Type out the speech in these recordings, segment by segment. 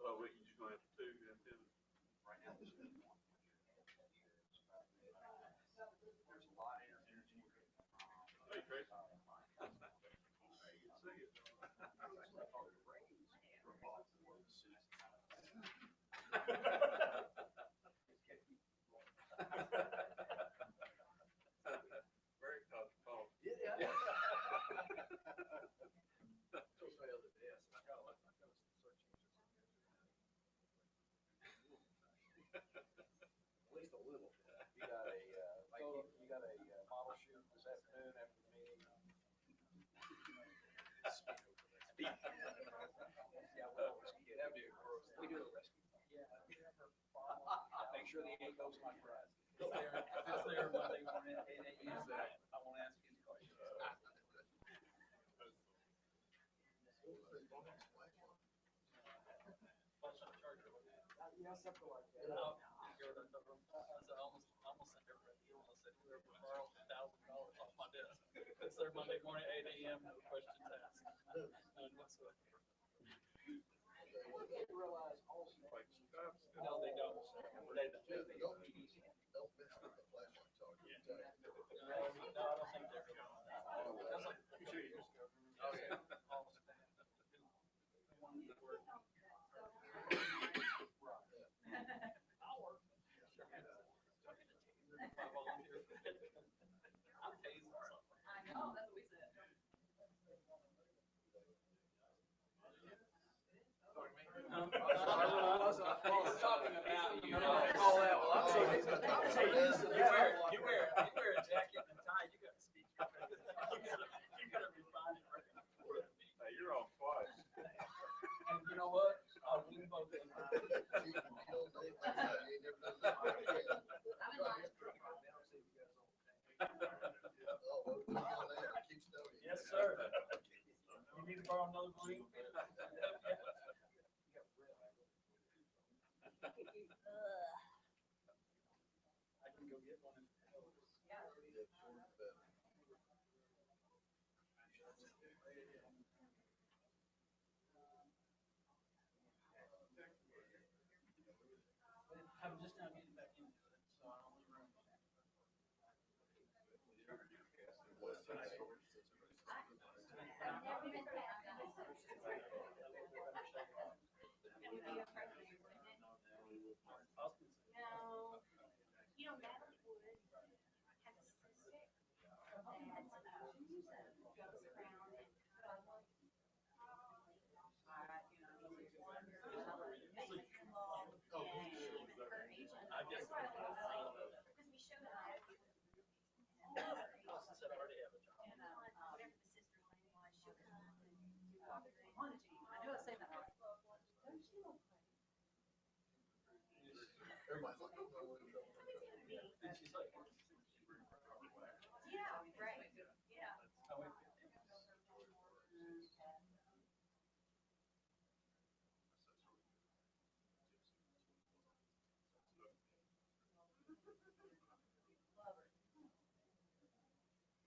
Oh, wait, you just gonna have two, and then. Hey, Tracy. See you. Very cosmopolitan. At least a little. You got a model shoot this afternoon after the meeting. Yeah, we do a rescue. Make sure the egg goes like that. If it's there Monday morning at 8 a.m., I won't ask any questions. Yeah, something like that. I almost sent everybody an email. I said, whoever borrows $1,000 off my desk, it's there Monday morning at 8 a.m., no questions asked. None whatsoever. People didn't realize also. No, they don't. They don't. Don't mess with the flashlight talking. No, I don't think they realize that. That's like 2 years ago. Oh, yeah. All of that. They wanted to work. I'm tasing something. I know, that's what we said. I was talking about you. Oh, that, well, I'm saying, You wear a jacket and tie, you gotta speak. You gotta refine it right. Hey, you're on twice. And you know what? I'll win both of them. you can kill Nate like that. You ain't never done that again. I'm in line. Oh, well, we got that. Keep snowing. Yes, sir. You need to borrow another green? I can go get one. I'm just now getting back into it, so I don't remember. I've never been to No, you know, Natalie Wood has a sister that goes around and I you know, she's wonderful. Makes them all, and her agent. I guess. Because we showed up. Since I already have a job. And whatever the sister's name was, she'll come and do all the grants. I knew I was saying that right. Don't you look Everybody's like, oh, no, no, no, And she's like. Yeah, right. Yeah. I went. Love her.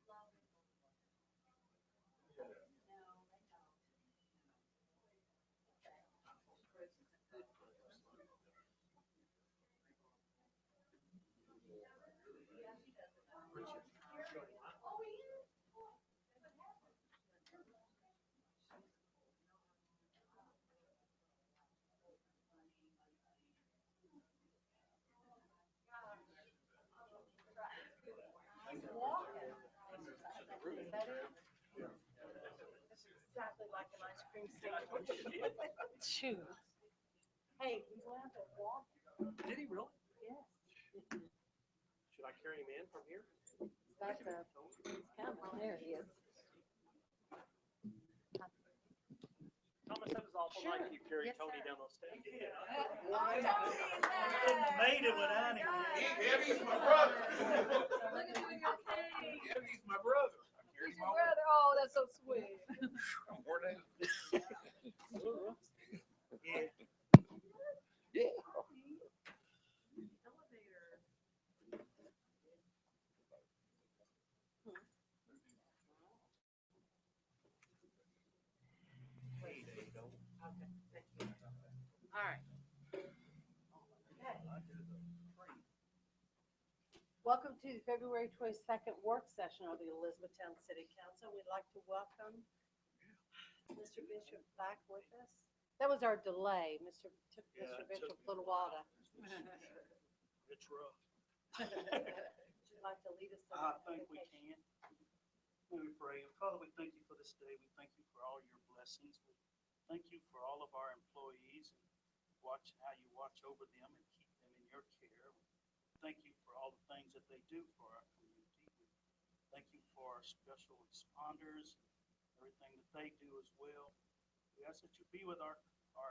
Love her. No, they don't. Yeah, she does it. Oh, yeah. He's walking. Is that it? It's exactly like an ice cream sandwich. Chew. Hey, he's laughing, walking. Did he really? Yes. Should I carry him in from here? He's got the, he's coming. There he is. Thomas, that was all awful like you carry Yes, Tony sir. down those steps. Made it without him. He's my brother. Look at you with your cane. He's my brother. He's your brother. Oh, that's so sweet. Yeah. All right. Welcome to the February 22nd work session of the Elizabethtown City Council. We'd like to welcome Mr. Bishop back with us. That was our delay. Took Yeah, Mr. it Bishop took a little while to. It's rough. Would you like to lead us? in I think we invocation? can. Let me pray. Father, we thank you for this day. We thank you for all your blessings. We thank you for all of our employees and how you watch over them and keep them in your care. We thank you for all the things that they do for our community. We thank you for our special responders, everything that they do as well. We ask that you be with our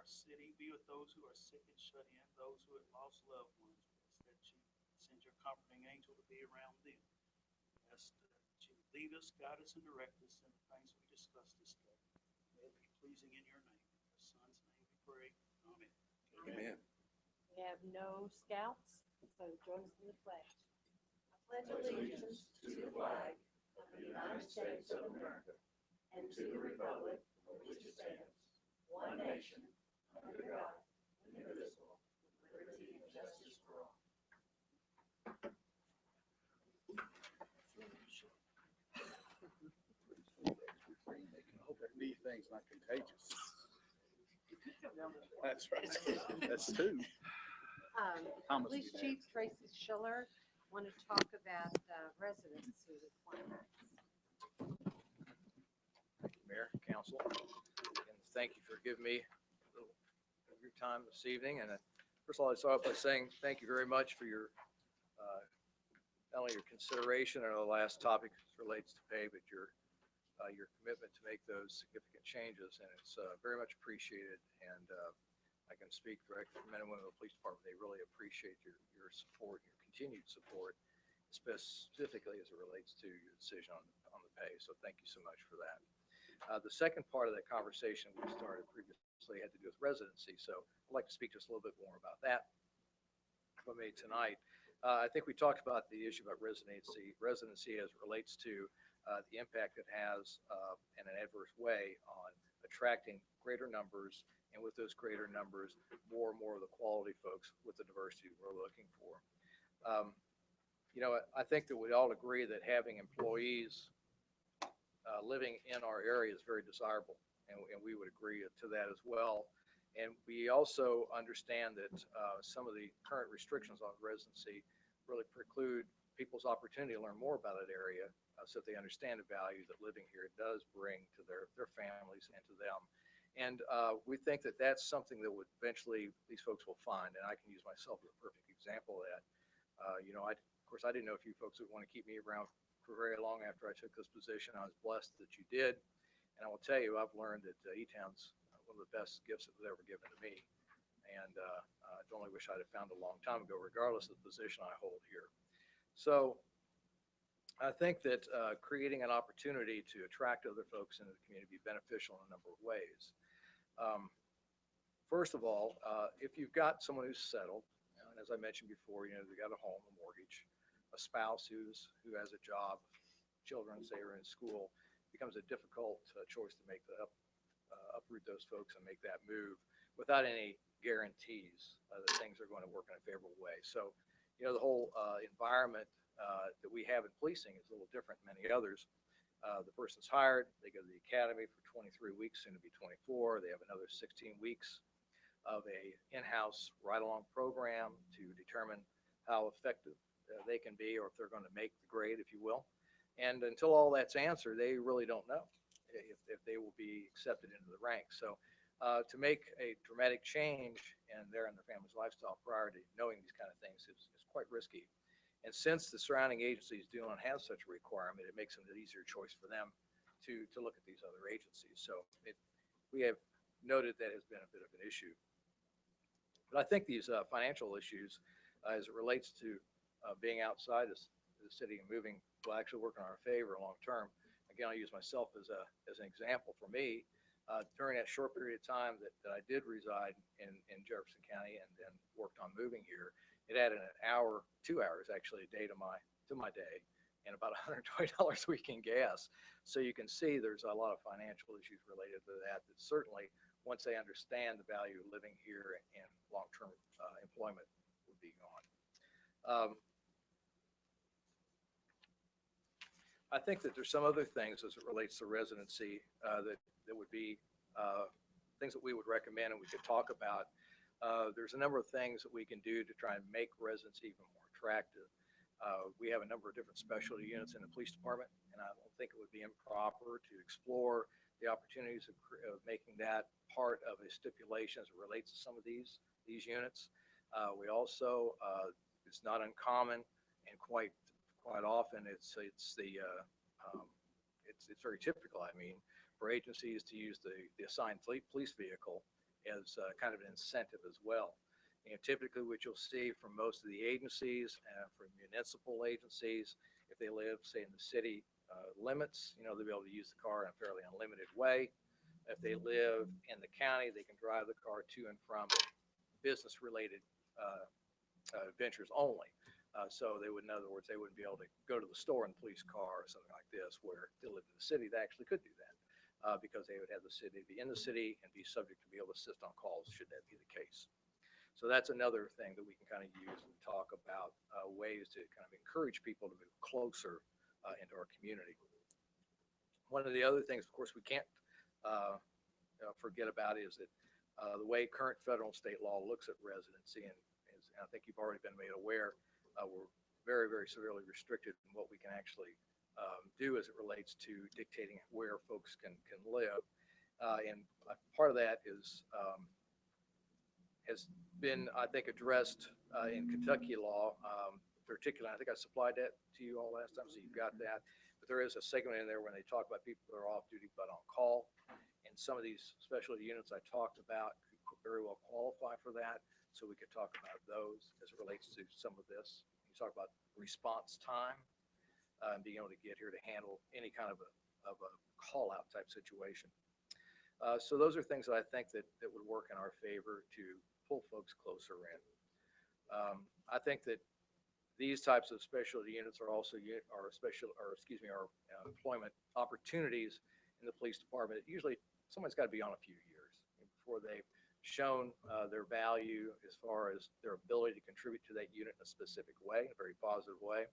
city, be with those who are sick and shut in, those who have lost loved ones. We ask that you send your comforting angel to be around them. We ask that you lead us, guide us, and direct us in the things we discuss this day. May it be pleasing in your name. In your son's name we pray. Amen. Amen. We have no scouts, so join us in the pledge. I pledge allegiance to the flag of the United States of America and to the republic for which it stands, one nation, under God, indivisible, with liberty and justice for all. I hope these things not contagious. That's right. That's two. Thomas Police did that. Chief Tracy Schiller want to talk about residency requirements. Thank you, Mayor, Council, and thank you for giving me a little of your time this evening. And first of all, I'd start off by saying thank you very much for your, not only your consideration. I know the last topic relates to pay, but your commitment to make those significant changes, and it's very much appreciated. And I can speak directly for men and women of the police department. They really appreciate your support, your continued support, specifically as it relates to your decision on the pay. So thank you so much for that. The second part of that conversation we started previously had to do with residency. So I'd like to speak just a little bit more about that if I may tonight. I think we talked about the issue about residency as it relates to the impact it has in an adverse way on attracting greater numbers, and with those greater numbers, more and more of the quality folks with the diversity we're looking for. I think that we all agree that having employees living in our area is very desirable, and we would agree to that as well. And we also understand that some of the current restrictions on residency really preclude people's opportunity to learn more about that area, so that they understand the value that living here does bring to their families and to them. And we think that that's something that would eventually these folks will find. And I can use myself as a perfect example of that. Of course, I didn't know if you folks would want to keep me around for very long after I took this position. I was blessed that you did. And I will tell you, I've learned that E-Town's one of the best gifts that was ever given to me. And I only wish I'd have found a long time ago, regardless of the position I hold here. So I think that creating an opportunity to attract other folks into the community would be beneficial in a number of ways. First of all, if you've got someone who's settled, and as I mentioned before, they've got a home, a mortgage, a spouse who has a job, children, say, are in school, it becomes a difficult choice to make uproot those folks and make that move without any guarantees that things are going to work in a favorable way. So, the whole environment that we have in policing is a little different than many others. The person's hired, they go to the academy for 23 weeks, soon to be 24. They have another 16 weeks of a in-house ride-along program to determine how effective they can be, or if they're going to make the grade, if you will. And until all that's answered, they really don't know if they will be accepted into the ranks. So to make a dramatic change in their and their family's lifestyle prior to knowing these kind of things is quite risky. And since the surrounding agencies do not have such a requirement, it makes it an easier choice for them to look at these other agencies. So we have noted that has been a bit of an issue. But I think these financial issues, as it relates to being outside the city and moving, will actually work in our favor long term. Again, I'll use myself as an example. For me, during that short period of time that I did reside in Jefferson County and then worked on moving here, it added an hour, 2 hours actually a day to my day, and about $120 a week in gas. So you can see there's a lot of financial issues related to that. That certainly, once they understand the value of living here and long-term employment, would be gone. I think that there's some other things as it relates to residency that would be things that we would recommend and we could talk about. There's a number of things that we can do to try and make residency even more attractive. We have a number of different specialty units in the police department, and I don't think it would be improper to explore the opportunities of making that part of a stipulation as it relates to some of these units. We also, it's not uncommon and quite often it's very typical, I mean, for agencies to use the assigned police vehicle as kind of an incentive as well. And typically what you'll see from most of the agencies, from municipal agencies, if they live, say, in the city limits, they'll be able to use the car in a fairly unlimited way. If they live in the county, they can drive the car to and from business-related ventures only. So they would, in other words, they wouldn't be able to go to the store in the police car or something like this, where they live in the city, they actually could do that because they would have the city, be in the city and be subject to be able to assist on calls should that be the case. So that's another thing that we can kind of use and talk about ways to kind of encourage people to move closer into our community. One of the other things, of course, we can't forget about is that the way current federal and state law looks at residency, and I think you've already been made aware, we're very, very severely restricted in what we can actually do as it relates to dictating where folks can live. And part of that has been, I think, addressed in Kentucky law, particularly. I think I supplied that to you all last time, so you've got that. But there is a segment in there when they talk about people that are off duty but on call. And some of these specialty units I talked about could very well qualify for that. So we could talk about those as it relates to some of this. You talk about response time and being able to get here to handle any kind of a call out type situation. So those are things that I think that would work in our favor to pull folks closer in. I think that these types of specialty units are also employment opportunities in the police department. Usually someone's got to be on a few years before they've shown their value as far as their ability to contribute to that unit in a specific way, a very positive way.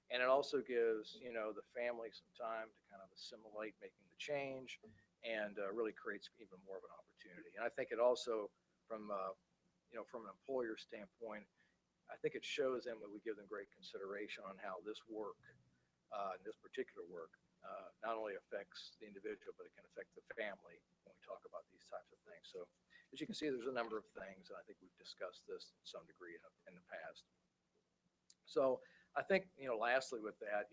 And it also gives, the family some time to kind of assimilate making the change and really creates even more of an opportunity. And I think it also, from an employer standpoint, I think it shows them that we give them great consideration on how this work, this particular work, not only affects the individual, but it can affect the family when we talk about these types of things. So as you can see, there's a number of things, and I think we've discussed this to some degree in the past. So I think, lastly with that,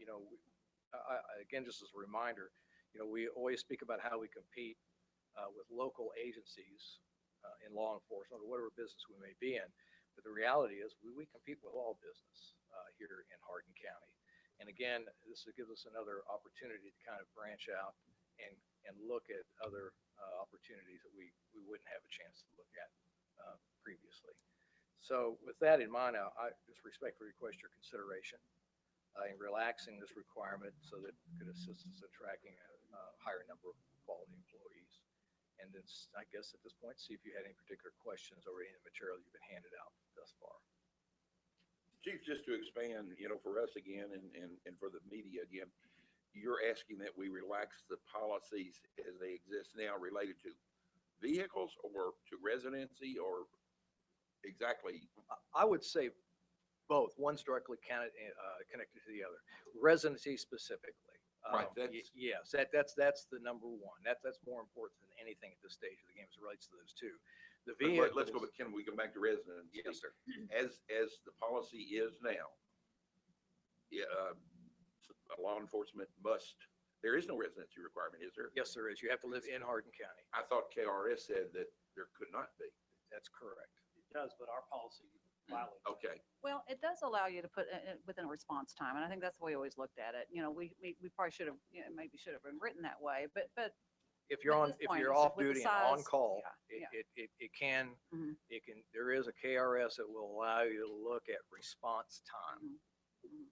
again, just as a reminder, we always speak about how we compete with local agencies in law enforcement or whatever business we may be in. But the reality is we compete with all business here in Hardin County. And again, this gives us another opportunity to kind of branch out and look at other opportunities that we wouldn't have a chance to look at previously. So with that in mind, I just respectfully request your consideration in relaxing this requirement so that it could assist us in attracting a higher number of quality employees. And it's, I guess at this point, see if you had any particular questions over any of the material you've been handed out thus far. Chief, just to expand, for us again and for the media again, you're asking that we relax the policies as they exist now related to vehicles or to residency or exactly? I would say both. One's directly connected to the other. Residency specifically. Right. Yes, that's the number one. That's more important than anything at this stage of the game as it relates to those two. The vehicles. Let's go. Can we go back to residency? Yes, sir. As the policy is now, law enforcement must There is no residency requirement, is there? Yes, there is. You have to live in Hardin County. I thought KRS said that there could not be. That's correct. It does, but our policy violates. Okay, Well, it does allow you to put it within a response time, and I think that's the way we always looked at it. You know, we probably should have, maybe should have been written that way, but If you're At on, this if point, you're it's off with the duty and on size, call, yeah, it can, Mhm. there is a KRS that will allow you to look at response time. Mhm.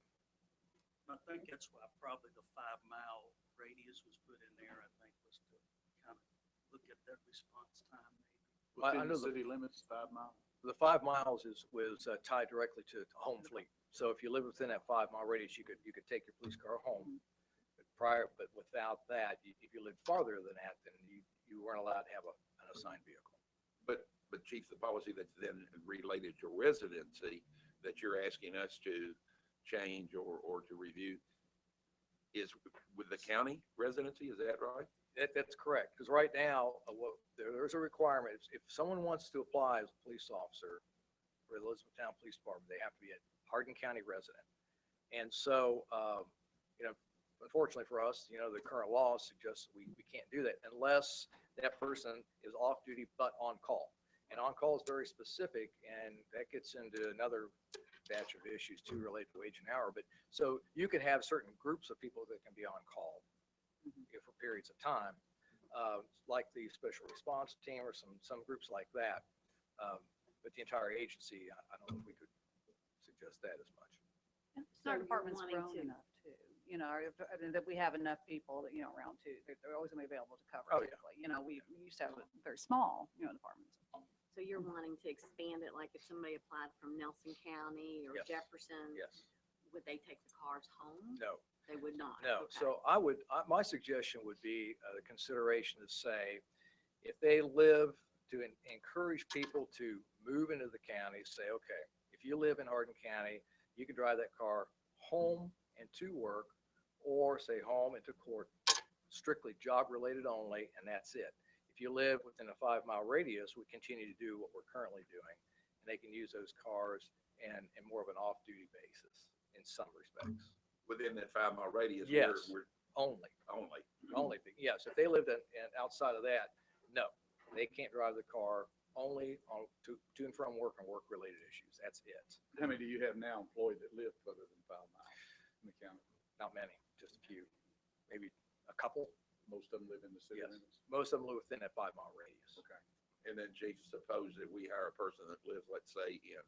I think that's why probably the 5 mile radius was put in there, I think, was to kind of look at that response time maybe. I know the- City limits, 5 miles. The 5 miles was tied directly to home fleet. So if you live within that 5 mile radius, you could take your police car home. But without that, if you lived farther than that, then you weren't allowed to have an assigned vehicle. but Chief, the policy that's then related to residency that you're asking us to change or to review is with the county residency, is that right? That's correct, because right now, there's a requirement, if someone wants to apply as a police officer for the Elizabethtown Police Department, they have to be a Hardin County resident. And so, unfortunately for us, the current law suggests we can't do that unless that person is off duty but on call. And on call is very specific, and that gets into another batch of issues too related to wage and hour. But so you can have certain groups of people that can be on call for periods of time, like the special response team or some groups like that. But the entire agency, I don't think we could suggest that as much. And So our you're department's wanting grown to- enough too, that we have enough people that, around too, they're always gonna be available to cover. Oh, yeah. We used to have a very small, departments. So you're wanting to expand it, like if somebody applied from Nelson County or Yes. Jefferson, Yes. would they take the cars home? No. They would not? No, Okay. so my suggestion would be the consideration to say, if they live, to encourage people to move into the county, say, okay, if you live in Hardin County, you can drive that car home and to work, or say home and to court, strictly job related only, and that's it. If you live within a 5 mile radius, we continue to do what we're currently doing, and they can use those cars and more of an off-duty basis in some respects. Within that 5 mile radius? Yes. We're Only. only. Yes, if they lived outside of that, no, they can't drive the car, only to and from work and work-related issues. That's it. How many do you have now employed that live further than 5 miles in the county? Not many, just a few, maybe a couple. Most of them live in the city Yes. limits. Most of them live within that 5 mile radius. Okay. And then Chief, suppose that we hire a person that lives, let's say, in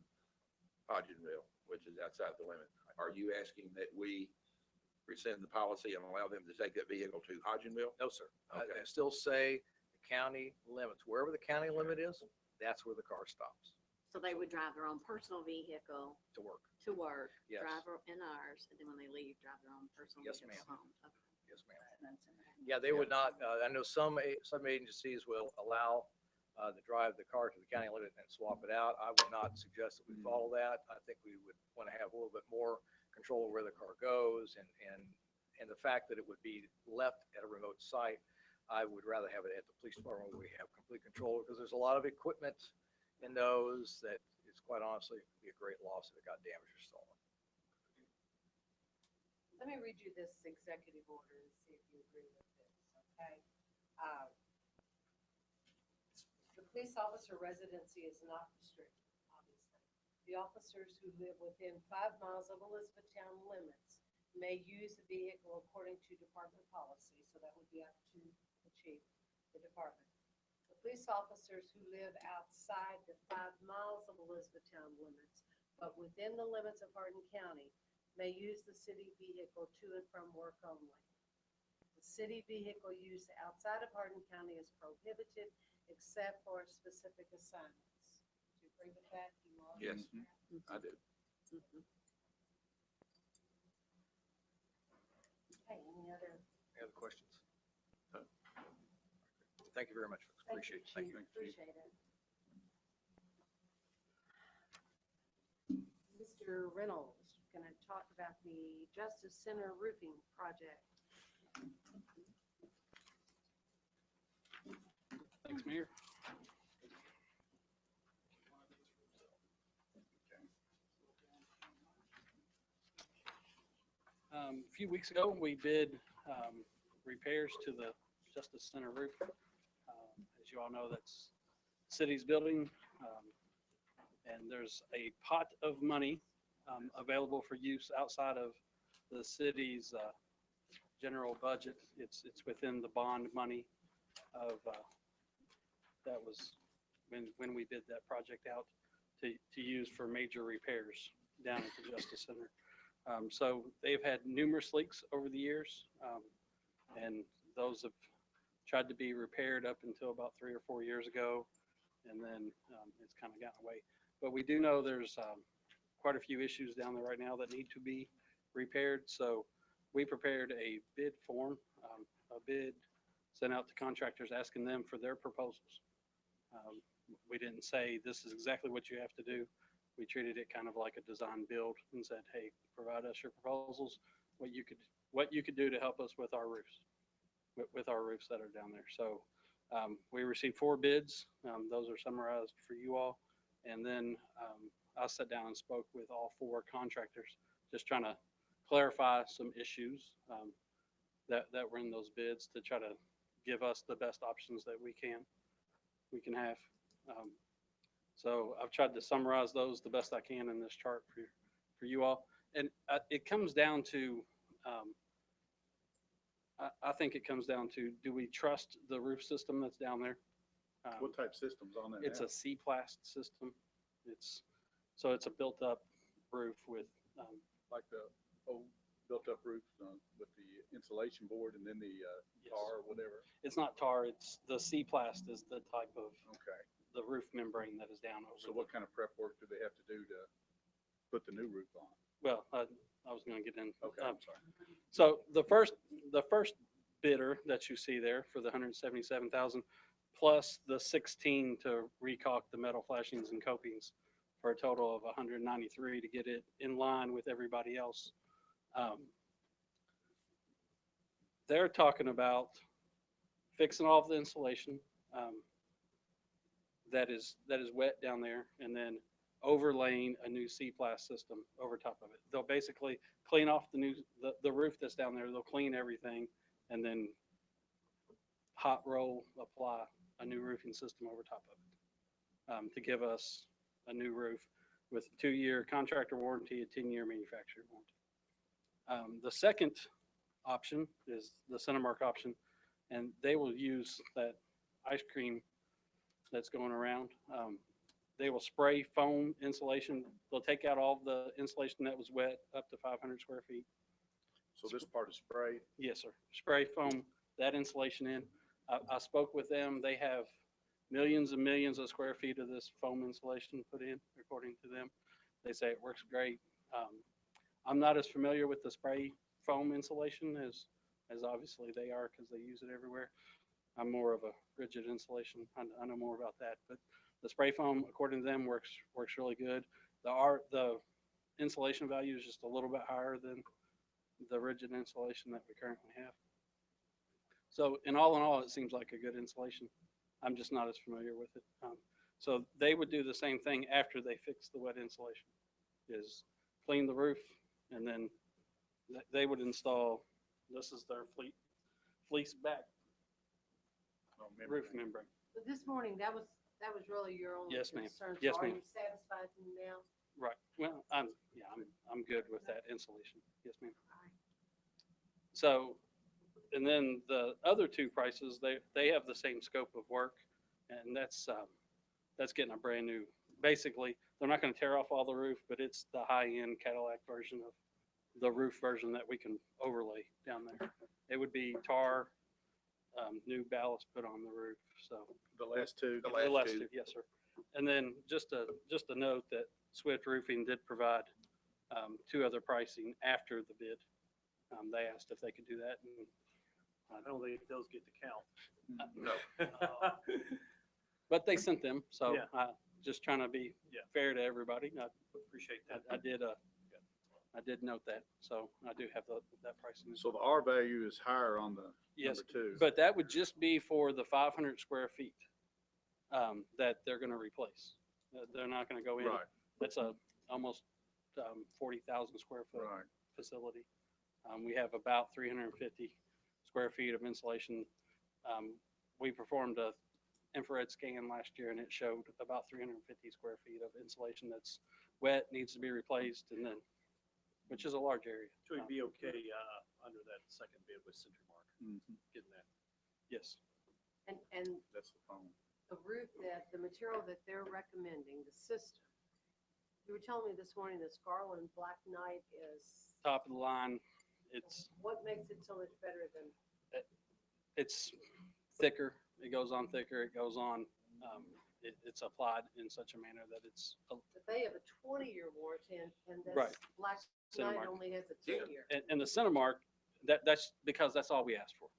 Hodgenville, which is outside the limit. Are you asking that we rescind the policy and allow them to take that vehicle to Hodgenville? No, sir. Okay. I still say the county limits, wherever the county limit is, that's where the car stops So they would drive their own personal vehicle to work. to work, Yes. drive in ours, and then when they leave, drive their own personal Yes, vehicle ma'am. home. Okay. Yes, ma'am. And then send it. Yeah, they would not, I know some agencies will allow to drive the car to the county limit and swap it out. I would not suggest that we follow that. I think we would want to have a little bit more control of where the car goes and the fact that it would be left at a remote site. I would rather have it at the police department where we have complete control, because there's a lot of equipment in those that is quite honestly be a great loss if it got damaged or stolen. Let me read you this executive order and see if you agree with this, okay? The police officer residency is not restricted, obviously. The officers who live within 5 miles of Elizabethtown limits may use the vehicle according to department policy, so that would be up to the chief, the department. The police officers who live outside the 5 miles of Elizabethtown limits, but within the limits of Hardin County, may use the city vehicle to and from work only. The city vehicle use outside of Hardin County is prohibited except for specific assignments. Do you agree with that? You all? Yes, I do. Okay, any other? Any other questions? No. Thank you very much, folks. Appreciate it. Thank you. Appreciate it. Mr. Reynolds, going to talk about the Justice Center roofing project. Thanks, Mayor. A few weeks ago, we bid repairs to the Justice Center roof. As you all know, that's city's building. And there's a pot of money available for use outside of the city's general budget. It's within the bond money of, that was when we bid that project out to use for major repairs down at the Justice Center. So they've had numerous leaks over the years, and those have tried to be repaired up until about 3 or 4 years ago, and then it's kind of gotten away. But we do know there's quite a few issues down there right now that need to be repaired. So we prepared a bid form, a bid sent out to contractors asking them for their proposals. We didn't say this is exactly what you have to do. We treated it kind of like a design build and said, hey, provide us your proposals, what you could do to help us with our roofs, with our roofs that are down there. So we received 4 bids. Those are summarized for you all. And then I sat down and spoke with all 4 contractors, just trying to clarify some issues that were in those bids to try to give us the best options that we can have. So I've tried to summarize those the best I can in this chart for you all. And it comes down to, I think it comes down to, do we trust the roof system that's down there? What type system's on there now? It's a C-plast system. So it's a built-up roof with, Like the old built-up roofs with the insulation board and then the tar or whatever? it's not tar, it's the C-plast is the type of Okay. the roof membrane that is down over. So what kind of prep work do they have to do to put the new roof on? Well, I was going to get in. Okay, I'm sorry. So the first bidder that you see there for the 177,000 plus the 16 to recaulk the metal flashings and copings for a total of 193 to get it in line with everybody else. They're talking about fixing all of the insulation that is wet down there, and then overlaying a new C-plast system over top of it. They'll basically clean off the roof that's down there. They'll clean everything and then hot roll apply a new roofing system over top of it to give us a new roof with a 2-year contractor warranty, a 10-year manufacturer warranty. The second option is the Cinemark option, and they will use that ice cream that's going around. They will spray foam insulation. They'll take out all the insulation that was wet up to 500 square feet. So this part is sprayed? Yes, sir. Spray foam that insulation in. I spoke with them. They have millions and millions of square feet of this foam insulation put in, according to them. They say it works great. I'm not as familiar with the spray foam insulation as obviously they are, because they use it everywhere. I'm more of a rigid insulation. I know more about that, but the spray foam, according to them, works really good. The insulation value is just a little bit higher than the rigid insulation that we currently have. So in all, it seems like a good insulation. I'm just not as familiar with it. So they would do the same thing after they fix the wet insulation, is clean the roof, and then they would install, this is their fleece back roof membrane. But this morning, that was really your only Yes, ma'am. concern. Yes, So are ma'am. you satisfied now? Right. Well, I'm good with that insulation. Yes, ma'am. So, and then the other 2 prices, they have the same scope of work, and that's getting a brand new, basically, they're not going to tear off all the roof, but it's the high-end Cadillac version of the roof version that we can overlay down there. It would be tar, new ballast put on the roof. So The last 2? The the last last 2. 2, yes, sir. And then just a note that Swift Roofing did provide 2 other pricing after the bid. They asked if they could do that, and I don't think those get to count. No. but they sent them. So Yeah. just trying to be Yeah. fair to everybody. Appreciate that. I did note that, so I do have that pricing. So the R value is higher on the Yes, number 2? but that would just be for the 500 square feet that they're going to replace. They're not going to go in. Right, That's a almost 40,000 square foot right. facility. We have about 350 square feet of insulation. We performed a infrared scan last year and it showed about 350 square feet of insulation that's wet, needs to be replaced, and then, which is a large area. So we'd be okay, under that second bid with CenturyMark, getting that. Yes. And That's the phone. the roof that, the material that they're recommending, the system. You were telling me this morning that Scarlett Black Knight is, Top of the line, it's what makes it so much better than, it's thicker. It goes on thicker. It goes on. It's applied in such a manner that it's but they have a 20-year warranty and this Right. Black Knight Cinemark. only has a 10-year. And the Cinemark. That's because that's all we asked for.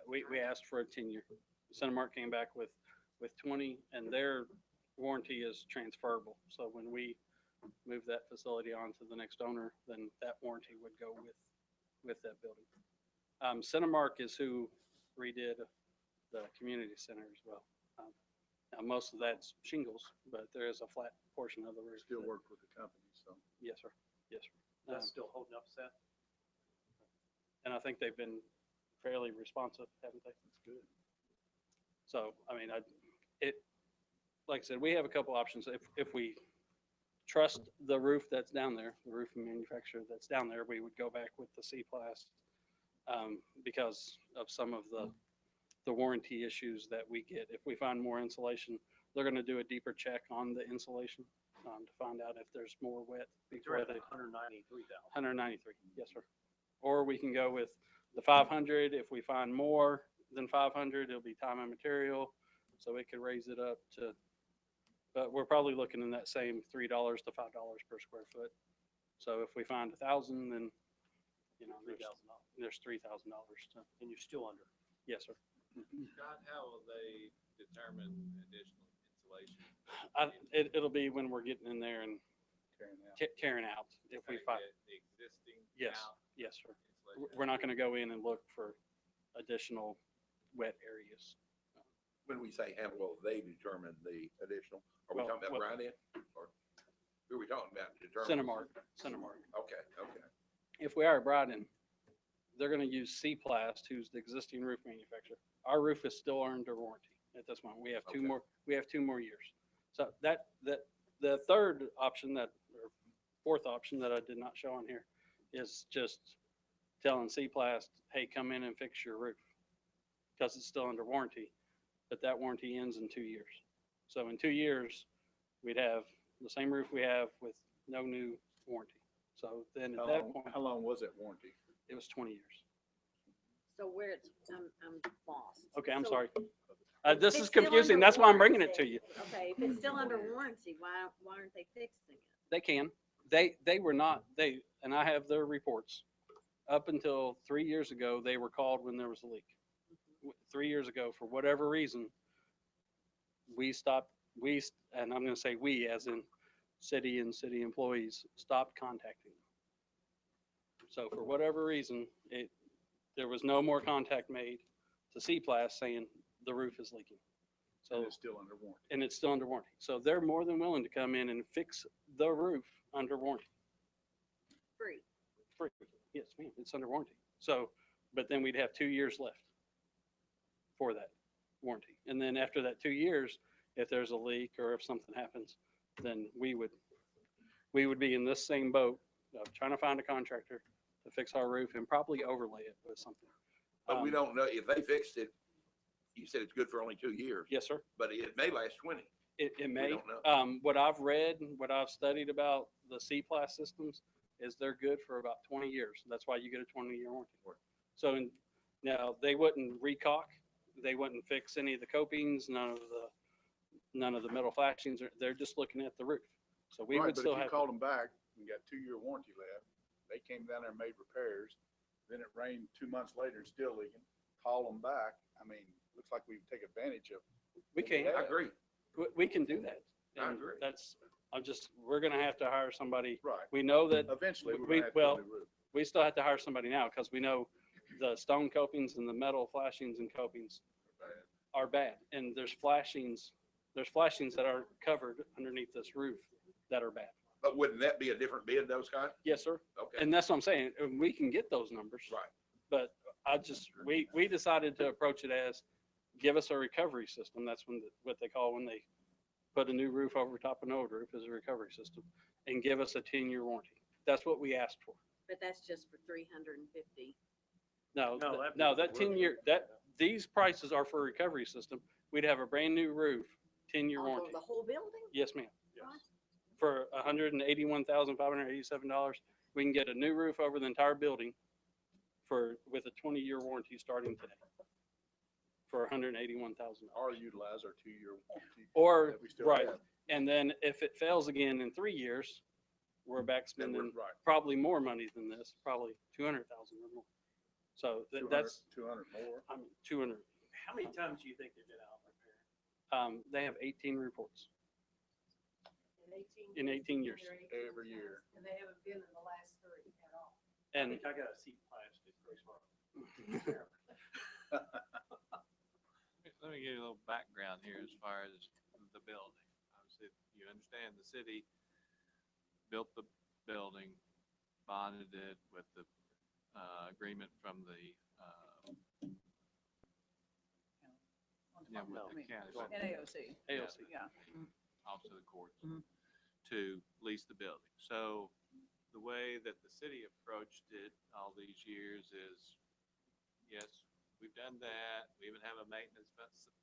We asked for a 10-year. Cinemark came back with 20, and their warranty is transferable. So when we move that facility on to the next owner, then that warranty would go with that building. Cinemark is who redid the community center as well. Now, most of that's shingles, but there is a flat portion of the roof. Still that- work with the company, so. Yes, sir. Yes, sir. That's still holding up, Seth? And I think they've been fairly responsive, haven't they? That's good. So, I mean, like I said, we have a couple options. If we trust the roof that's down there, the roofing manufacturer that's down there, we would go back with the C-Plast because of some of the warranty issues that we get. If we find more insulation, they're going to do a deeper check on the insulation to find out if there's more wet before they. 193,000. 193, yes, sir. Or we can go with the 500. If we find more than 500, it'll be time and material, so it could raise it up to, but we're probably looking in that same $3 to $5 per square foot. So if we find 1,000, then, you know, $3,000. there's $3,000 to, And you're still under. yes, sir. Scott, how will they determine additional insulation? It'll be when we're getting in there and Tearing out. tearing out. If we find, The existing. yes, out yes, sir. insulation? We're not going to go in and look for additional wet areas. When we say how will they determine the additional, are we Well, talking about well- Brian or who are we talking about? Determining? Cinemark. Okay, okay. If we are Bryden, they're going to use C-Plast, who's the existing roof manufacturer. Our roof is still under warranty at this moment. We have two Okay. more. We have 2 more years. So that the third option or fourth option that I did not show on here is just telling C-Plast, hey, come in and fix your roof because it's still under warranty, but that warranty ends in 2 years. So in 2 years, we'd have the same roof we have with no new warranty. So then at that point, How long was that warranty? it was 20 years. So where it's, I'm lost. Okay, I'm So sorry. if This it's is still confusing. under That's why I'm bringing it to warranty- you. Okay, if it's still under warranty, why aren't they fixing it? They can. They were not, and I have their reports. Up until 3 years ago, they were called when there was a leak. 3 years ago, for whatever reason, we stopped, and I'm going to say we, as in city and city employees, stopped contacting them. So for whatever reason, there was no more contact made to C-Plast saying the roof is leaking. And So, it's still under warranty. and it's still under warranty. So they're more than willing to come in and fix the roof under warranty. Free. Free. Yes, ma'am, it's under warranty. So, but then we'd have 2 years left for that warranty. And then after that 2 years, if there's a leak or if something happens, then we would be in this same boat of trying to find a contractor to fix our roof and probably overlay it with something. But we don't know if they fixed it. You said it's good for only 2 years, Yes, sir. but it may last 20. It may. don't know. What I've read, and what I've studied about the C-Plast systems is they're good for about 20 years. That's why you get a 20-year warranty. So now they wouldn't recaulk, they wouldn't fix any of the copings, none of the metal flashings. They're just looking at the roof. So we Right, would but still if you have. called them back and got 2-year warranty left, they came down there and made repairs, then it rained 2 months later, it's still leaking, call them back. I mean, looks like we take advantage of. We can. I agree. We can do that. I And agree. we're gonna have to hire somebody. Right. We know that Eventually, we're we- gonna have to well, do the roof. we still have to hire somebody now because we know the stone copings and the metal flashings and copings are bad. And there's flashings that are covered underneath this roof that are bad. But wouldn't that be a different bid, though, Scott? Yes, sir. Okay. And that's what I'm saying. And we can get those numbers. Right. But we decided to approach it as, give us a recovery system. That's what they call when they put a new roof over top of an old roof, is a recovery system, and give us a 10-year warranty. That's what we asked for. But that's just for 350. No, No, that'd be no, for that the 10-year, these prices are for a recovery system. We'd have a brand new roof, 10-year Although warranty. the whole building? Yes, ma'am. What? For $181,587, we can get a new roof over the entire building with a 20-year warranty starting today for $181,000. Or utilize our 2-year warranty. Or, that we still right, have. and then if it fails again in 3 years, we're back Then we're- spending right. probably more money than this, probably 200,000 or more. So 200 that's, 200 more. I mean, 200. How many times do you think they've been out repairing? They have 18 reports In 18 in 18 years. Every year. And they haven't been in the last 3 at all. I And think I gotta see plastic, Grace Mark. Let me give you a little background here as far as the building. Obviously, you understand the city built the building, bonded it with the agreement from the with the county. NAOC. AOC. Yeah. Office of the Courts, Mhm. to lease the building. So the way that the city approached it all these years is, yes, we've done that. We even have a maintenance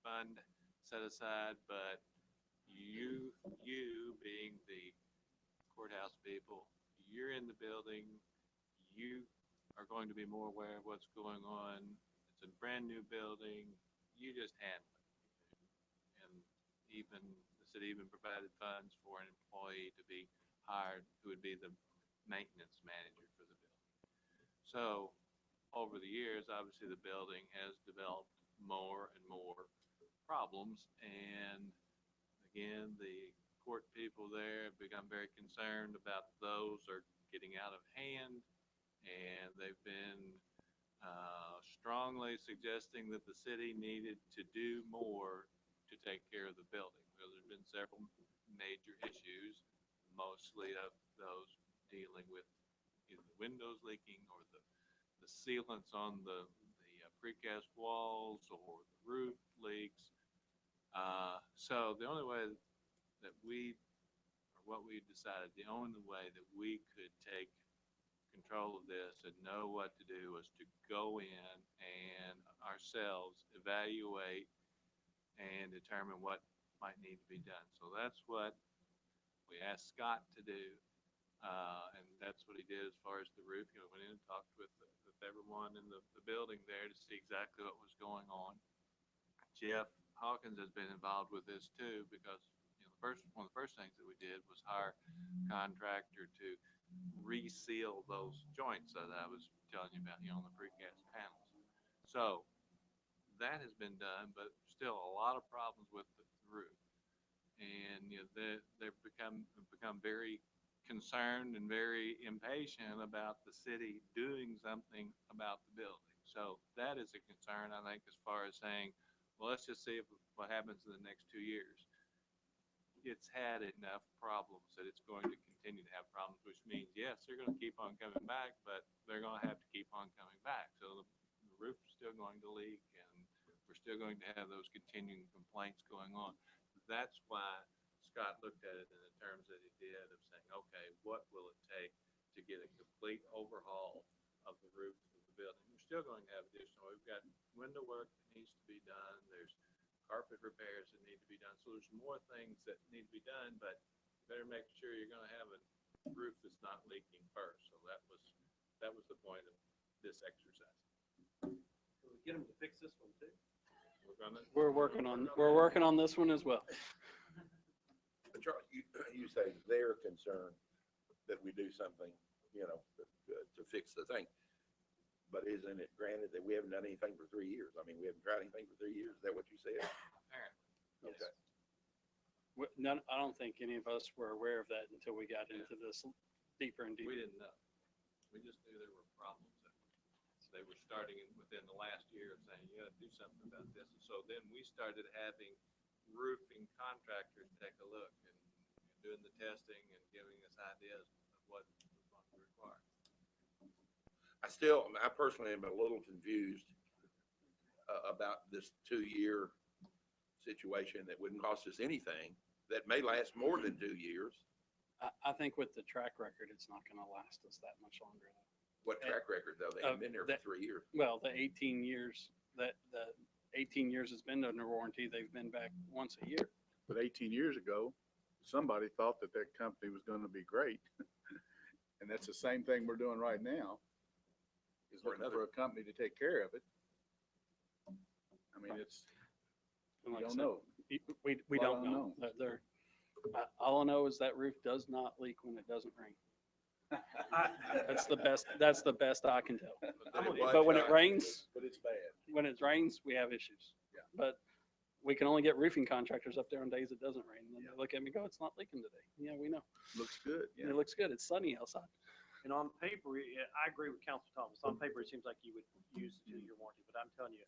fund set aside, but you being the courthouse people, you're in the building, you are going to be more aware of what's going on. It's a brand new building. You just handle it. And even the city even provided funds for an employee to be hired who would be the maintenance manager for the building. So over the years, obviously the building has developed more and more problems. And again, the court people there have become very concerned about those are getting out of hand. And they've been strongly suggesting that the city needed to do more to take care of the building. Well, there's been several major issues, mostly of those dealing with either the windows leaking or the sealants on the precast walls or the roof leaks. So the only way that what we decided, the only way that we could take control of this and know what to do was to go in and ourselves evaluate and determine what might need to be done. So that's what we asked Scott to do. And that's what he did as far as the roof. Went in and talked with everyone in the building there to see exactly what was going on. Jeff Hawkins has been involved with this too, because one of the first things that we did was hire a contractor to reseal those joints that I was telling you about, on the precast panels. So that has been done, but still a lot of problems with the roof. And they've become very concerned and very impatient about the city doing something about the building. So that is a concern, I think, as far as saying, well, let's just see what happens in the next 2 years. It's had enough problems that it's going to continue to have problems, which means, yes, they're going to keep on coming back, but they're going to have to keep on coming back. So the roof is still going to leak, and we're still going to have those continuing complaints going on. That's why Scott looked at it in the terms that he did of saying, okay, what will it take to get a complete overhaul of the roof of the building? We're still going to have we've got window work that needs to be done. There's carpet repairs that need to be done. So there's more things that need to be done, but you better make sure you're going to have a roof that's not leaking first. So that was the point of this exercise. Can we get them to fix this one too? We're working on this one as well. But Charles, you say they're concerned that we do something, to fix the thing. But isn't it granted that we haven't done anything for 3 years? I mean, we haven't tried anything for 3 years. Is that what you said? Apparently. Okay. I don't think any of us were aware of that until we got into this deeper and deeper. We didn't know. We just knew there were problems. They were starting within the last year of saying, you got to do something about this. And so then we started having roofing contractors take a look and doing the testing and giving us ideas of what was going to be required. I personally am a little confused about this 2-year situation that wouldn't cost us anything, that may last more than 2 years. I think with the track record, it's not gonna last us that much longer. What track record though? They haven't been there for 3 years. Well, the 18 years the 18 years it's been under warranty, they've been back once a year. But 18 years ago, somebody thought that that company was gonna be great. And that's the same thing we're doing right now, is For looking another- for a company to take care of it. I mean, it's, And we like I don't said, know. We Lot don't know. All I know is that roof does not leak when it doesn't rain. That's the best I can tell. But when it rains, But it's bad. when it rains, we have issues. Yeah. But we can only get roofing contractors up there on days it doesn't rain. And they look at me and go, it's not leaking today. Yeah, we know. Looks good, And yeah. it looks good. It's sunny outside. And on paper, I agree with Council Thomas. On paper, it seems like you would use the 2-year warranty, but I'm telling you,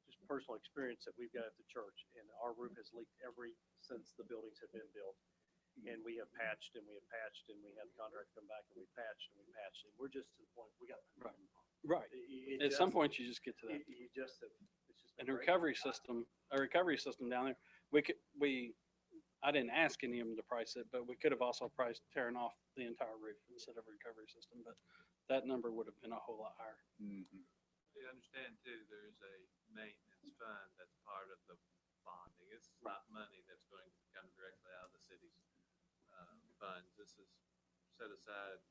just personal experience that we've got at the church, and our roof has leaked since the buildings have been built. And we have patched and we have patched and we had the contractor come back and we patched and we patched. And we're just to the point, we got. Right. At some point, you just get to that. You just have, it's just. And been a great. recovery system down there, I didn't ask any of them to price it, but we could have also priced tearing off the entire roof instead of a recovery system, but that number would have been a whole lot higher. Mhm. You understand too, there's a maintenance fund that's part of the bonding. It's not money that's going to come directly out of the city's funds. This is set aside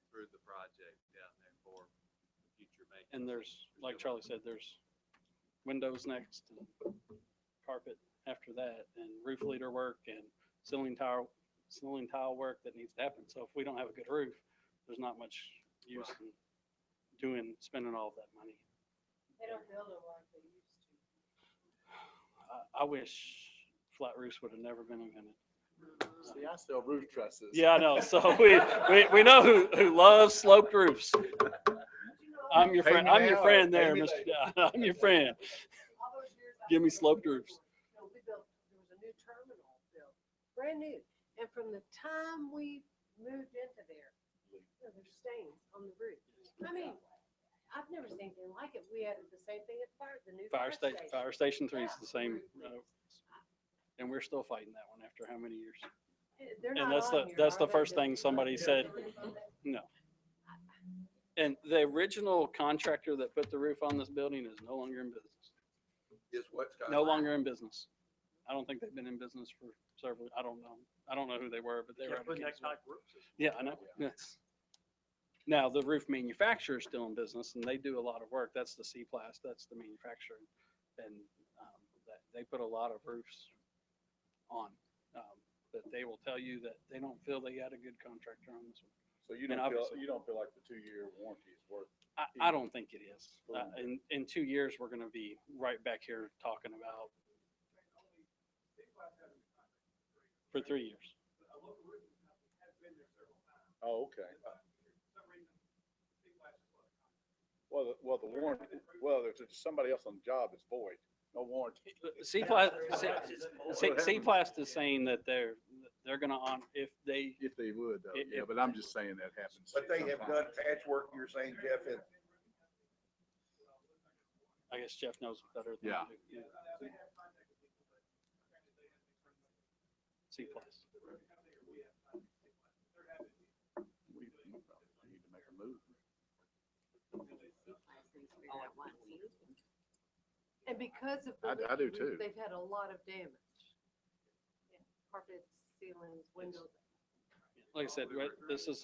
through the project down there for future maintenance. And there's, like Charlie said, there's windows next and carpet after that and roof leader work and ceiling tile work that needs to happen. So if we don't have a good roof, there's not much use in spending all of that money. They don't build them like they used to. I wish flat roofs would have never been invented. See, I sell roof trusses. Yeah, I know. So we know who loves sloped roofs. I'm your Pay friend. me I'm your now or friend pay there, me Mr. later. I'm your friend. All those years I Give me was there, sloped roofs. there was a new terminal built, brand new. And from the time we moved into there, there's stains on the roof. I mean, I've never seen anything like it. We had the same thing at the new fire station. Fire Station 3 is Yeah. the same. And we're still fighting that one after how many years? They're And not on here, that's are the they? first thing somebody said. No. And the original contractor that put the roof on this building is no longer in business. Is what, Scott? No longer in business. I don't think they've been in business for several, I don't know. I don't know who they were, but they were. Can't out of put that Kingsville. type of roof system. Yeah, I know. Yes. Now, the roof manufacturer is still in business and they do a lot of work. That's the C-Plast, that's the manufacturer. And they put a lot of roofs on. But they will tell you that they don't feel they got a good contractor on this one. So you And don't feel, obviously- you don't feel like the 2-year warranty is worth? I don't think it is. Boom. In 2 years, we're going to be right back here talking about for 3 years. Oh, okay. Well, the warranty, if there's somebody else on the job, it's void, no warranty. C-Plast is saying that they're going to honor if they. If they would, though, If- yeah, but I'm just saying that happens. But they have done sometimes. patchwork, you're saying, Jeff, and I guess Jeff knows better than Yeah. I do. C-Plast. We need to make a move. And because of I the do leaky roof, too. they've had a lot of damage. Yeah, carpets, ceilings, windows. Like I said, this is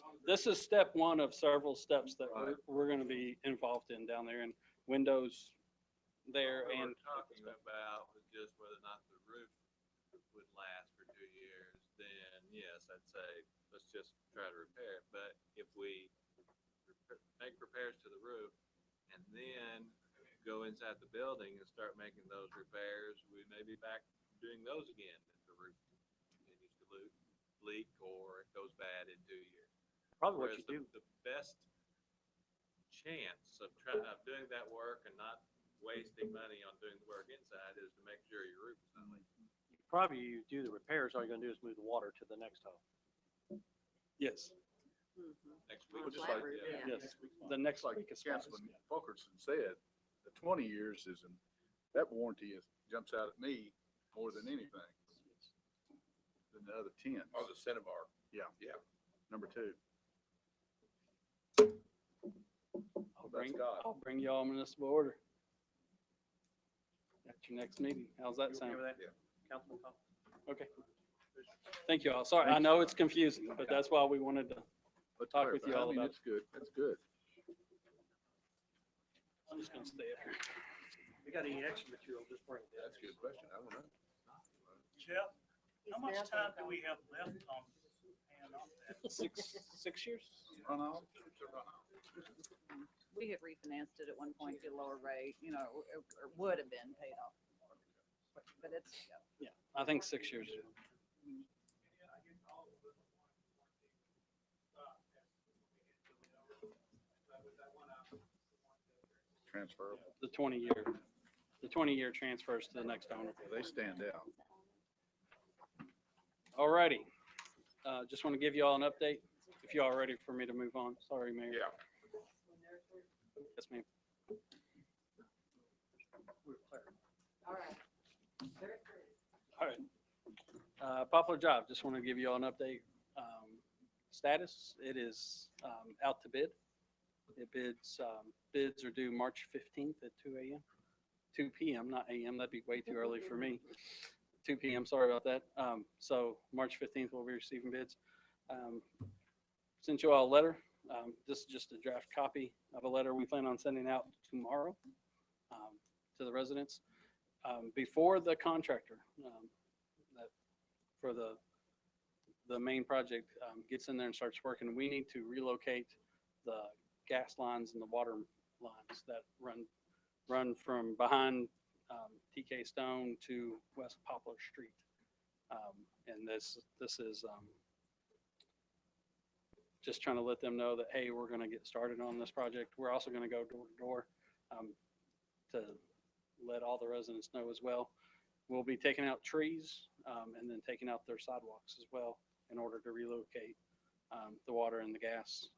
step one of several steps that we're going to be involved in down there, and windows there What and. we're talking about was just whether or not the roof would last for 2 years, then yes, I'd say, let's just try to repair it. But if we make repairs to the roof and then go inside the building and start making those repairs, we may be back doing those again if the roof continues to leak or it goes bad in 2 years. Probably what Whereas you do. the best chance of doing that work and not wasting money on doing the work inside is to make sure your roof is not leaking. Probably you do the repairs, all you're gonna do is move the water to the next hole. Yes. next week. Well, just Flat like, roof, yeah. Yes, the next like week is fine. Councilman Fulkerson said, the 20 years isn't, that warranty jumps out at me more than anything. Than the other 10. Oh, the Centibar. Number 2. I'll That's bring, God. I'll bring you all municipal order. At your next meeting. How's that You sound? okay with that? Yeah. Councilman Thomas? Okay. Thank you all. Sorry, I know it's confusing, but that's why we wanted to, But talk with you I all mean, about it's good. That's good. I'm just gonna stay here. If you got any extra material, just bring it. That's a good question. I don't know. Jeff, He's how much now time gonna do we have left on paying off that? 6 years? Run off. We had refinanced it at one point to a lower rate, you know, or would have been paid off. But it's, Yeah, I think 6 years. Transferable. The 20-year transfers to the next owner. They stand out. Alrighty. Just want to give you all an update, if you all ready for me to move on. Sorry, Mayor. Yeah. Yes, ma'am. All right. All right. Poplar Drive, just want to give you all an update. Status, it is out to bid. Bids are due March 15th at 2 p.m., not a.m. That'd be way too early for me. 2 p.m., sorry about that. So March 15th, we'll be receiving bids. Sent you all a letter. This is just a draft copy of a letter we plan on sending out tomorrow to the residents. Before the contractor that for the main project gets in there and starts working, we need to relocate the gas lines and the water lines that run from behind TK Stone to West Poplar Street. And this is just trying to let them know that, hey, we're going to get started on this project. We're also going to go door to door to let all the residents know as well. We'll be taking out trees and then taking out their sidewalks as well in order to relocate the water and the gas.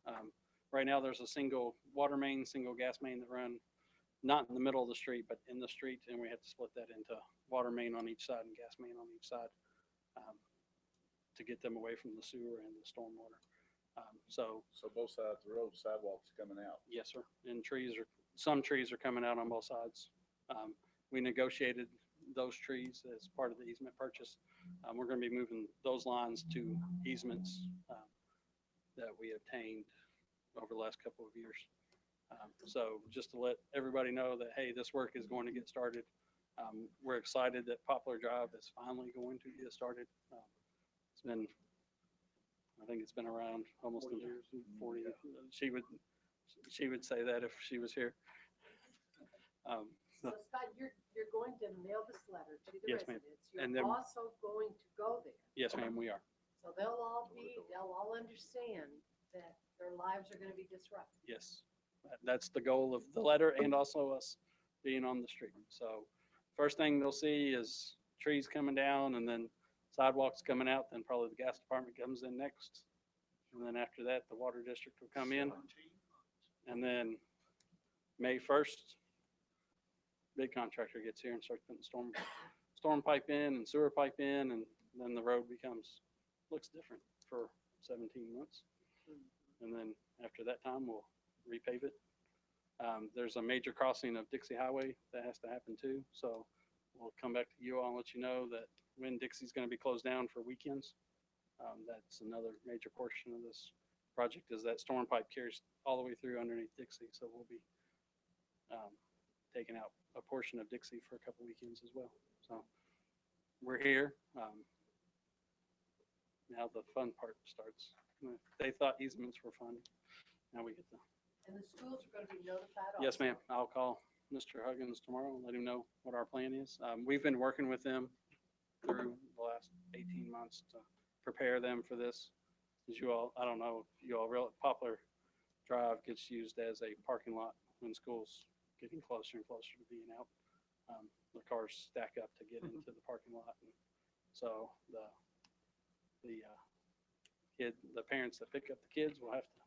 Right now, there's a single water main, single gas main that run not in the middle of the street, but in the street, and we have to split that into water main on each side and gas main on each side to get them away from the sewer and the stormwater. So both sides of the road, sidewalks coming out. yes, sir. And some trees are coming out on both sides. We negotiated those trees as part of the easement purchase. We're going to be moving those lines to easements that we obtained over the last couple of years. So just to let everybody know that, hey, this work is going to get started. We're excited that Poplar Drive is finally going to get started. It's been, I think it's been around almost 40 years. She would say that if she was here. So Scott, you're going to mail this letter to the Yes, ma'am. residents. And You're then- also going to go there. Yes, ma'am, we are. So they'll all understand that their lives are gonna be disrupted. Yes. That's the goal of the letter and also us being on the street. So first thing they'll see is trees coming down and then sidewalks coming out, then probably the gas department comes in next. And then after that, the water district will come in. And then May 1st, big contractor gets here and starts putting storm pipe in and sewer pipe in, and then the road looks different for 17 months. And then after that time, we'll repave it. There's a major crossing of Dixie Highway that has to happen too. So we'll come back to you all and let you know that when Dixie's going to be closed down for weekends. That's another major portion of this project, is that storm pipe carries all the way through underneath Dixie. So we'll be taking out a portion of Dixie for a couple weekends as well. So we're here. Now the fun part starts. They thought easements were fun. Now we get to. And the schools are gonna be notified also. Yes, ma'am. I'll call Mr. Huggins tomorrow and let him know what our plan is. We've been working with them through the last 18 months to prepare them for this. As you all, I don't know if you all realize, Poplar Drive gets used as a parking lot when school's getting closer and closer to being out. The cars stack up to get into the parking lot. And so the the parents that pick up the kids will have to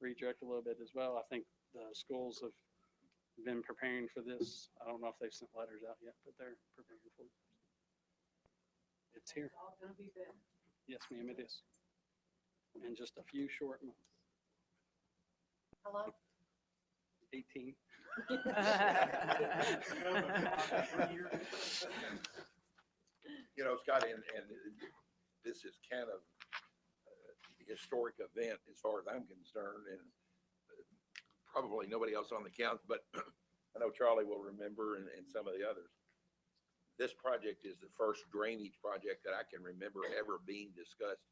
redirect a little bit as well. I think the schools have been preparing for this. I don't know if they've sent letters out yet, but they're preparing for it. It's here. It's all gonna be better. Yes, ma'am, it is. In just a few short months, Hello? 18. You know, Scott, and this is kind of a historic event as far as I'm concerned, and probably nobody else on the council, but I know Charlie will remember and some of the others. This project is the first drainage project that I can remember ever being discussed,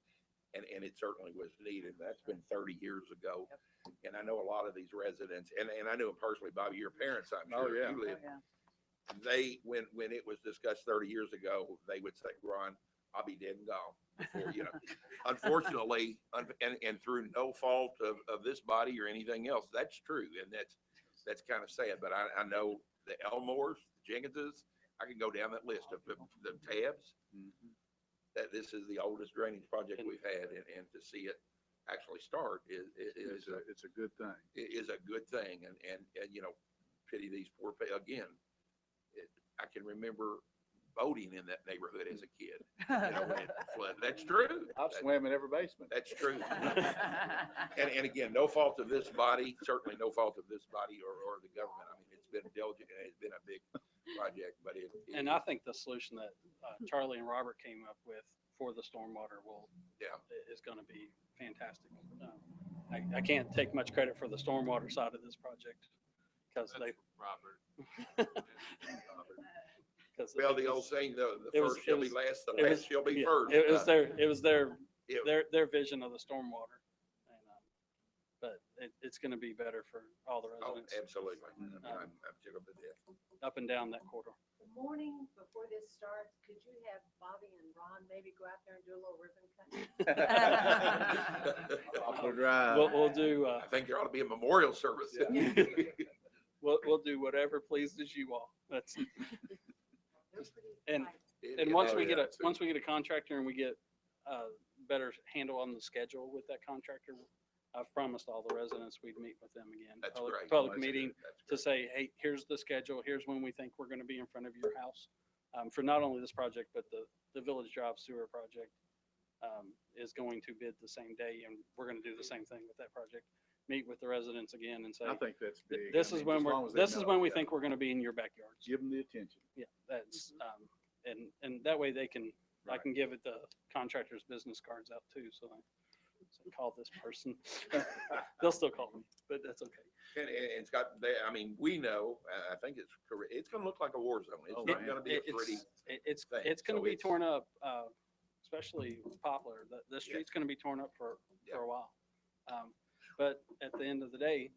and it certainly was needed. That's been 30 years ago. And I know a lot of these residents, and I knew them personally, Bobby, your parents, I'm Oh, sure. yeah. You Oh, lived yeah. they, when it was discussed 30 years ago, they would say, Ron, I'll be dead and gone. Before, you know, unfortunately, and through no fault of this body or anything else, that's true. And that's kind of sad, but I know the Elmores, the Jenkinses, I can go down that list of the tabs, that this is the oldest drainage project we've had, and to see it actually start is It's a good thing. is a good thing. And, you know, pity these poor, again, I can remember boating in that neighborhood as a kid. You know, when it flooded. That's true. I've swam in every basement. That's true. And again, no fault of this body, certainly no fault of this body or the government. I mean, it's been diligent and it's been a big project, but And I think the solution that Charlie and Robert came up with for the stormwater is going to be fantastic. I can't take much credit for the stormwater side of this project because they. Robert. well, the old saying, the it was- first shall be it was- last, the it was- last shall be yeah, first. It was their it- vision of the stormwater. And, but it's going to be better for all the Oh, residents absolutely. I'm tickled to death. up and down that corridor. The morning before this starts, could you have Bobby and Ron maybe go out there and do a little ribbon cutting? Poplar Drive. We'll do. I think there ought to be a memorial service. We'll do whatever pleases you all. That's They're pretty and excited. and Yeah, once oh, we yeah, get a too. once we get a contractor and we get a better handle on the schedule with that contractor, I've promised all the residents we'd meet with them again. That's Public- great. Public That's meeting good. That's to great. say, hey, here's the schedule. Here's when we think we're going to be in front of your house for not only this project but the Village Drive sewer project is going to bid the same day, and we're going to do the same thing with that project. Meet with the residents again and say, I think that's big. this I is mean, when as we're long as they this is know, when we yeah. think we're going to be in your backyards. Give them the attention. Yeah, that's and that way they can I can give it the contractor's business cards out too. So I say, call this person. They'll still call me, but that's okay. And Scott, I mean, we know, I think it's correct. It's going to look like a war zone. It's Oh, not man. going to be a pretty. It's thing. going to So be it's- torn up, especially Poplar. The street's going to be torn up for a while. But at the end of the day,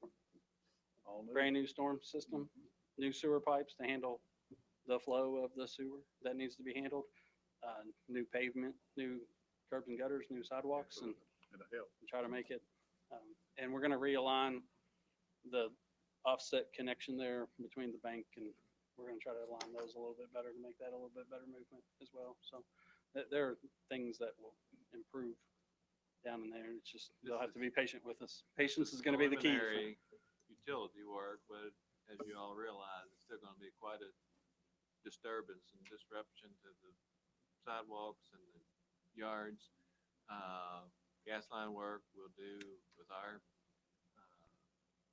All new. brand new storm system, new sewer pipes to handle the flow of the sewer that needs to be handled, new pavement, new curbs and gutters, new sidewalks, and It'll help. try to make it. And we're going to realign the offset connection there between the bank, and we're going to try to align those a little bit better to make that a little bit better movement as well. So there are things that will improve down in there. It's just, they'll have to be patient with us. Patience is going to be the key. Preliminary utility work, but as you all realize, it's still gonna be quite a disturbance and disruption to the sidewalks and the yards. Gas line work we'll do with our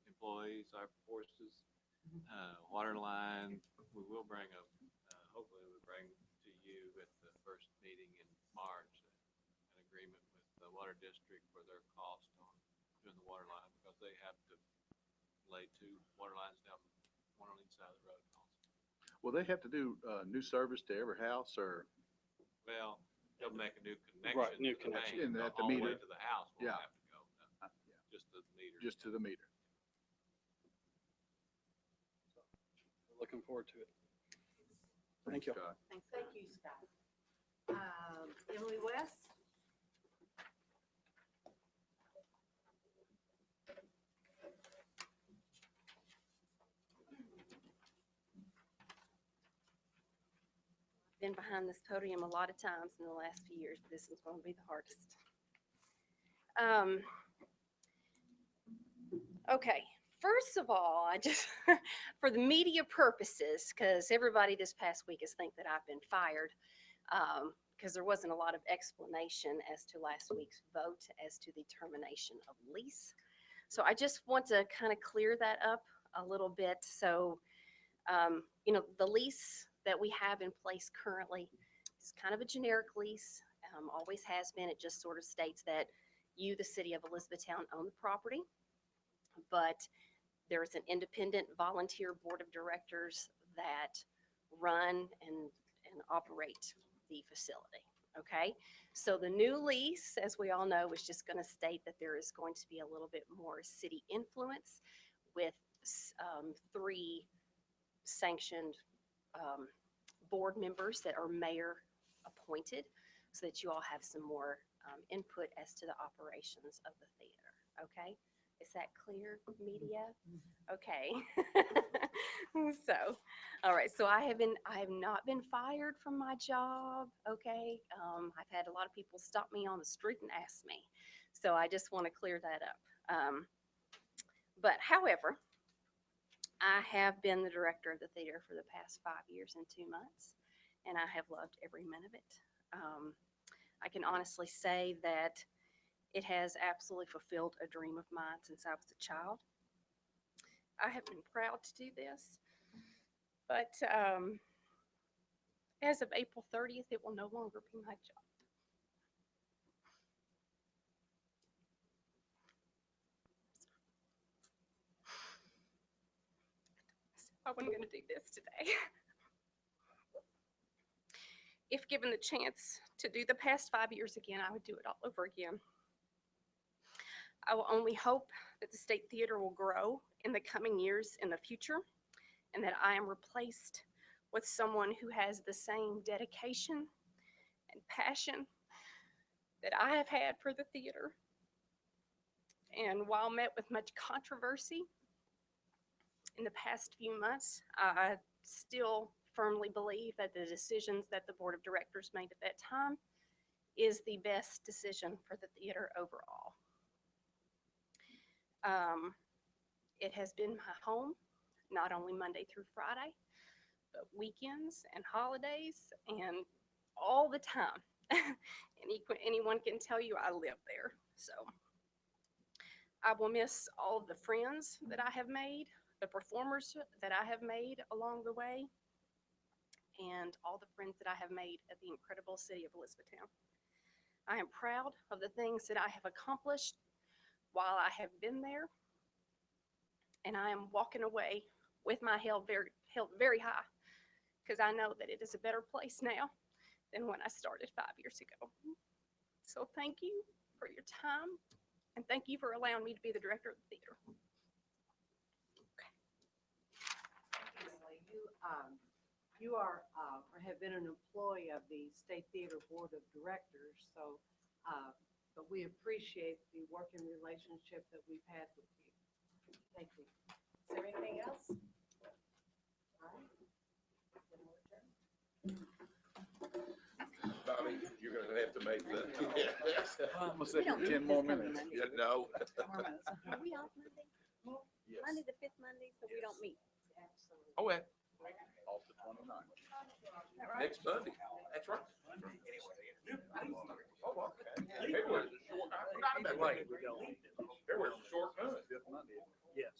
employees, our forces. Water line, we will bring up, hopefully we'll bring to you at the first meeting in March, an agreement with the water district for their cost on doing the water line, because they have to lay 2 water lines down, one on each side of the road also. Will they have to do new service to every house or? Well, they'll make a new connection. Right, new to the connection. main, And but at the all the way meter. to the house won't Yeah. have to go, no, just the meter. Just to the meter. Looking forward to it. Thank you. Scott. Thank you, Scott. Emily West? Been behind this podium a lot of times in the last few years, but this is going to be the hardest. Okay, first of all, I just, for the media purposes, because everybody this past week has think that I've been fired, because there wasn't a lot of explanation as to last week's vote as to the termination of lease. So I just want to kind of clear that up a little bit. So, the lease that we have in place currently is kind of a generic lease, always has been. It just sort of states that you, the city of Elizabethtown, own the property, but there's an independent volunteer board of directors that run and operate the facility. Okay, so the new lease, as we all know, is just going to state that there is going to be a little bit more city influence with 3 sanctioned board members that are mayor appointed, so that you all have some more input as to the operations of the theater. Okay, is that clear, media? Okay. So, all right. So I have not been fired from my job. Okay. I've had a lot of people stop me on the street and ask me. So I just want to clear that up. But however, I have been the director of the theater for the past 5 years and 2 months, and I have loved every minute of it. I can honestly say that it has absolutely fulfilled a dream of mine since I was a child. I have been proud to do this, but as of April 30th, it will no longer be my job. I wasn't going to do this today. If given the chance to do the past 5 years again, I would do it all over again. I will only hope that the State Theater will grow in the coming years in the future, and that I am replaced with someone who has the same dedication and passion that I have had for the theater. And while met with much controversy in the past few months, I still firmly believe that the decisions that the board of directors made at that time is the best decision for the theater overall. It has been my home, not only Monday through Friday, but weekends and holidays and all the time. And anyone can tell you I live there. So I will miss all of the friends that I have made, the performers that I have made along the way, and all the friends that I have made at the incredible city of Elizabethtown. I am proud of the things that I have accomplished while I have been there, and I am walking away with my head held very high, because I know that it is a better place now than when I started 5 years ago. So thank you for your time, and thank you for allowing me to be the director of the theater. You are, or have been an employee of the State Theater Board of Directors, so, but we appreciate the working relationship that we've had with you. Thank you. Is there anything else? All right. Bobby, you're gonna have to make the. I'm gonna say 10 more minutes. Yeah, no. Are we off Monday? Yes. Monday the 5th Monday, so we don't meet. Absolutely. Oh, yeah. Off the 29th. Next Monday. That's right. Oh, okay. February's a short, I forgot about that. February's a short month. Fifth Monday. Yes.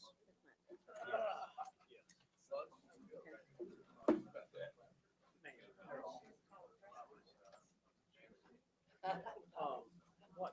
What?